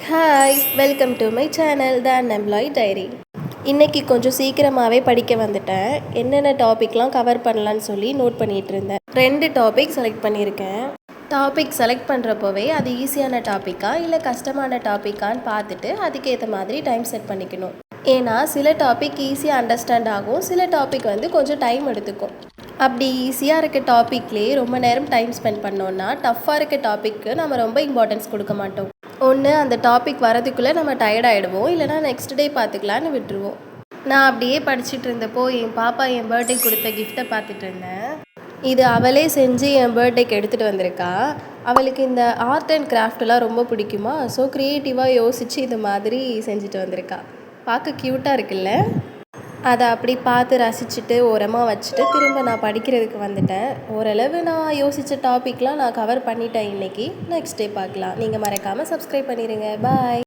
Hi, welcome to my channel the unemploy diary. இன்றைக்கி கொஞ்சம் சீக்கிரமாகவே படிக்க வந்துட்டேன். என்னென்ன டாபிக்லாம் கவர் பண்ணலான்னு சொல்லி நோட் பண்ணிகிட்டு இருந்தேன். 2 டாபிக் செலக்ட் பண்ணியிருக்கேன். டாபிக் செலக்ட் பண்ணுறப்போவே அது ஈஸியான டாப்பிக்கா இல்லை கஷ்டமான டாப்பிக்கான்னு பார்த்துட்டு அதுக்கேற்ற மாதிரி டைம் செட் பண்ணிக்கணும். ஏன்னா சில டாபிக் ஈஸியாக அண்டர்ஸ்டாண்ட் ஆகும், சில டாபிக் கொஞ்சம் டைம் எடுத்துக்கும். அப்படி ஈஸியாக இருக்க டாப்பிக்லேயே ரொம்ப நேரம் டைம் ஸ்பெண்ட் பண்ணோன்னா டஃப்பாக இருக்க டாப்பிக்கு நம்ம ரொம்ப இம்பார்ட்டன்ஸ் கொடுக்க மாட்டோம். ஒன்று அந்த டாபிக் வரதுக்குள்ளே நம்ம டயர்ட் ஆகிடுவோம், இல்லைனா நெக்ஸ்ட் டே பார்த்துக்கலான்னு விட்டுருவோம். நான் அப்படியே படிச்சுட்டு இருந்தப்போ என் பாப்பா என் பர்த்டே கொடுத்த கிஃப்ட்டை பார்த்துட்டு இருந்தேன். இது அவளே செஞ்சு என் பர்த்டேக்கு எடுத்துகிட்டு வந்திருக்கா. அவளுக்கு இந்த ஆர்ட் அண்ட் கிராஃப்டெல்லாம் ரொம்ப பிடிக்குமா, ஸோ க்ரியேட்டிவாக யோசித்து இது மாதிரி செஞ்சுட்டு வந்திருக்கா. பார்க்க க்யூட்டாக இருக்குல்ல. அதை அப்படி பார்த்து ரசிச்சுட்டு ஓரமாக வச்சுட்டு திரும்ப நான் படிக்கிறதுக்கு வந்துட்டேன். ஓரளவு நான் யோசித்த டாப்பிக்லாம் நான் கவர் பண்ணிட்டேன் இன்றைக்கி. நெக்ஸ்ட் டே பார்க்கலாம். நீங்கள் மறக்காமல் சப்ஸ்கிரைப் பண்ணிடுங்க. பாய்.